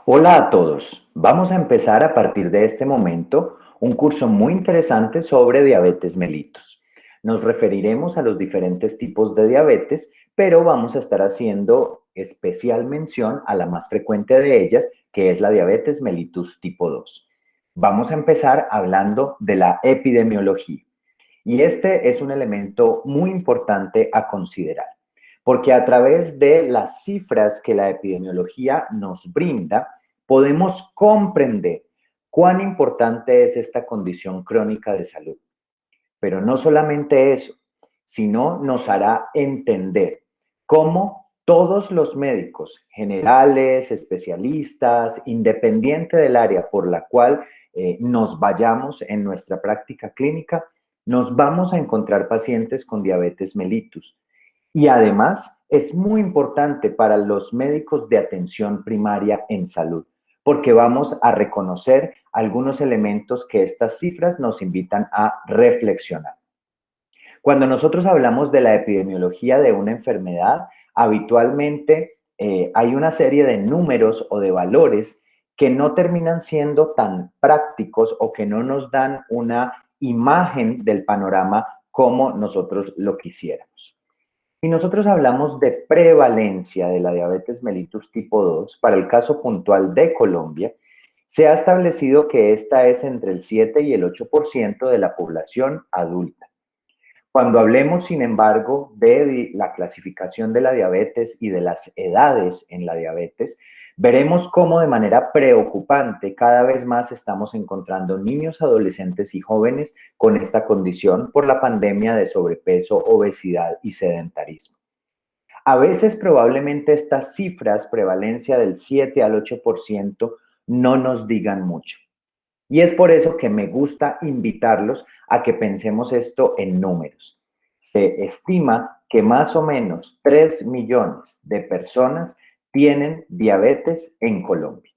Hola a todos. Vamos a empezar a partir de este momento un curso muy interesante sobre diabetes mellitus. Nos referiremos a los diferentes tipos de diabetes, pero vamos a estar haciendo especial mención a la más frecuente de ellas, que es la diabetes mellitus tipo 2. Vamos a empezar hablando de la epidemiología. Y este es un elemento muy importante a considerar, porque a través de las cifras que la epidemiología nos brinda, podemos comprender cuán importante es esta condición crónica de salud. Pero no solamente eso, sino nos hará entender cómo todos los médicos generales, especialistas, independiente del área por la cual nos vayamos en nuestra práctica clínica, nos vamos a encontrar pacientes con diabetes mellitus. Y además es muy importante para los médicos de atención primaria en salud, porque vamos a reconocer algunos elementos que estas cifras nos invitan a reflexionar. Cuando nosotros hablamos de la epidemiología de una enfermedad, habitualmente hay una serie de números o de valores que no terminan siendo tan prácticos o que no nos dan una imagen del panorama como nosotros lo quisiéramos. Si nosotros hablamos de prevalencia de la diabetes mellitus tipo 2, para el caso puntual de Colombia, se ha establecido que esta es entre el 7 y el 8% de la población adulta. Cuando hablemos, sin embargo, de la clasificación de la diabetes y de las edades en la diabetes, veremos cómo de manera preocupante cada vez más estamos encontrando niños, adolescentes y jóvenes con esta condición por la pandemia de sobrepeso, obesidad y sedentarismo. A veces probablemente estas cifras, prevalencia del 7 al 8%, no nos digan mucho. Y es por eso que me gusta invitarlos a que pensemos esto en números. Se estima que más o menos 3 millones de personas tienen diabetes en Colombia.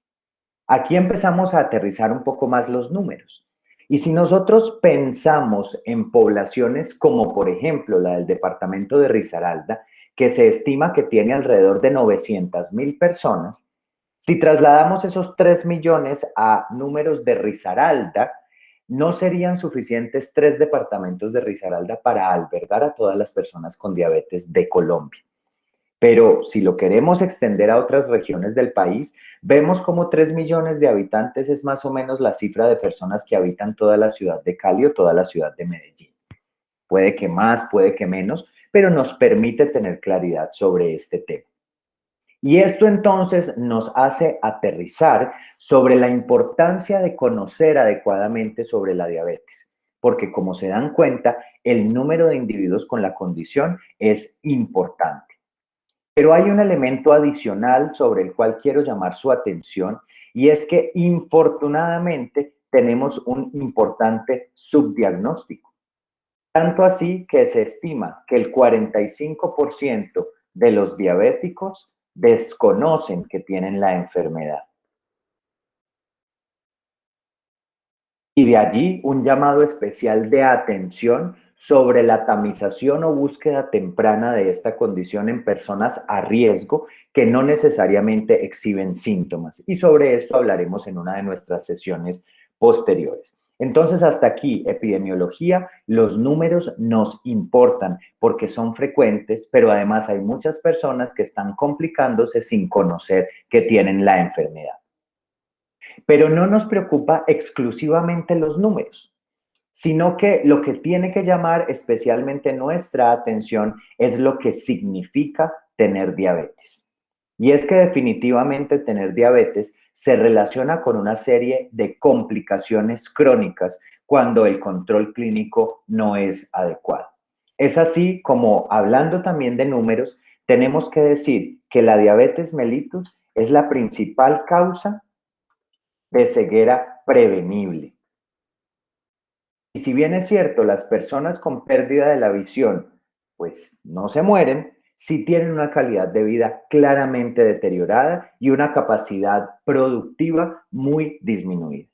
Aquí empezamos a aterrizar un poco más los números. Y si nosotros pensamos en poblaciones como por ejemplo la del departamento de Risaralda, que se estima que tiene alrededor de 900.000 personas, si trasladamos esos 3 millones a números de Risaralda, no serían suficientes 3 departamentos de Risaralda para albergar a todas las personas con diabetes de Colombia. Pero si lo queremos extender a otras regiones del país, vemos como 3 millones de habitantes es más o menos la cifra de personas que habitan toda la ciudad de Cali o toda la ciudad de Medellín. Puede que más, puede que menos, pero nos permite tener claridad sobre este tema. Y esto entonces nos hace aterrizar sobre la importancia de conocer adecuadamente sobre la diabetes, porque como se dan cuenta, el número de individuos con la condición es importante. Pero hay un elemento adicional sobre el cual quiero llamar su atención y es que infortunadamente tenemos un importante subdiagnóstico. Tanto así que se estima que el 45% de los diabéticos desconocen que tienen la enfermedad. Y de allí un llamado especial de atención sobre la tamización o búsqueda temprana de esta condición en personas a riesgo que no necesariamente exhiben síntomas. Y sobre esto hablaremos en una de nuestras sesiones posteriores. Entonces, hasta aquí, epidemiología, los números nos importan porque son frecuentes, pero además hay muchas personas que están complicándose sin conocer que tienen la enfermedad. Pero no nos preocupa exclusivamente los números, sino que lo que tiene que llamar especialmente nuestra atención es lo que significa tener diabetes. Y es que definitivamente tener diabetes se relaciona con una serie de complicaciones crónicas cuando el control clínico no es adecuado. Es así como, hablando también de números, tenemos que decir que la diabetes mellitus es la principal causa de ceguera prevenible. Y si bien es cierto, las personas con pérdida de la visión, pues no se mueren, sí tienen una calidad de vida claramente deteriorada y una capacidad productiva muy disminuida.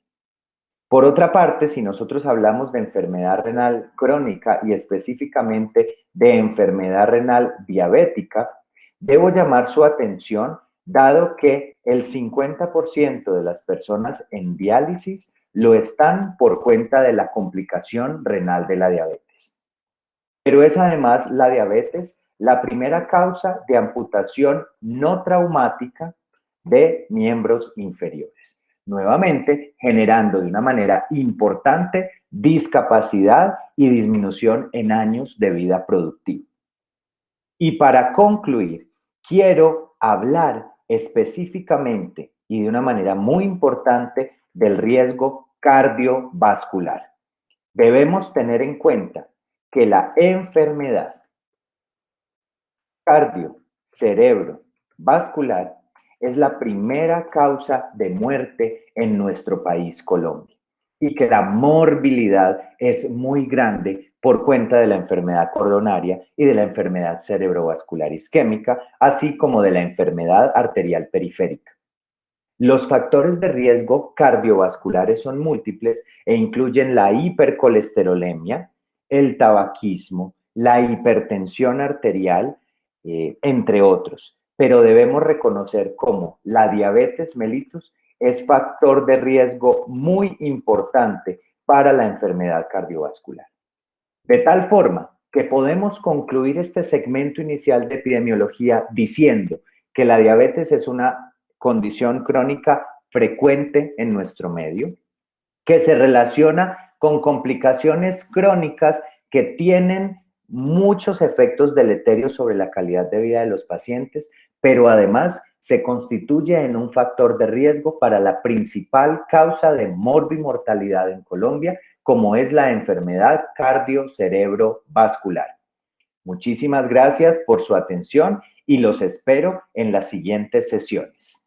Por otra parte, si nosotros hablamos de enfermedad renal crónica y específicamente de enfermedad renal diabética, debo llamar su atención dado que el 50% de las personas en diálisis lo están por cuenta de la complicación renal de la diabetes. Pero es además la diabetes la primera causa de amputación no traumática de miembros inferiores, nuevamente generando de una manera importante discapacidad y disminución en años de vida productiva. Y para concluir, quiero hablar específicamente y de una manera muy importante del riesgo cardiovascular. Debemos tener en cuenta que la enfermedad cardio, cerebro, vascular es la primera causa de muerte en nuestro país, Colombia, y que la morbilidad es muy grande por cuenta de la enfermedad coronaria y de la enfermedad cerebrovascular isquémica, así como de la enfermedad arterial periférica. Los factores de riesgo cardiovasculares son múltiples e incluyen la hipercolesterolemia, el tabaquismo, la hipertensión arterial, entre otros. Pero debemos reconocer cómo la diabetes mellitus es factor de riesgo muy importante para la enfermedad cardiovascular. De tal forma que podemos concluir este segmento inicial de epidemiología diciendo que la diabetes es una condición crónica frecuente en nuestro medio, que se relaciona con complicaciones crónicas que tienen muchos efectos deleterios sobre la calidad de vida de los pacientes, pero además se constituye en un factor de riesgo para la principal causa de morbimortalidad en Colombia, como es la enfermedad cardio-cerebrovascular. Muchísimas gracias por su atención y los espero en las siguientes sesiones.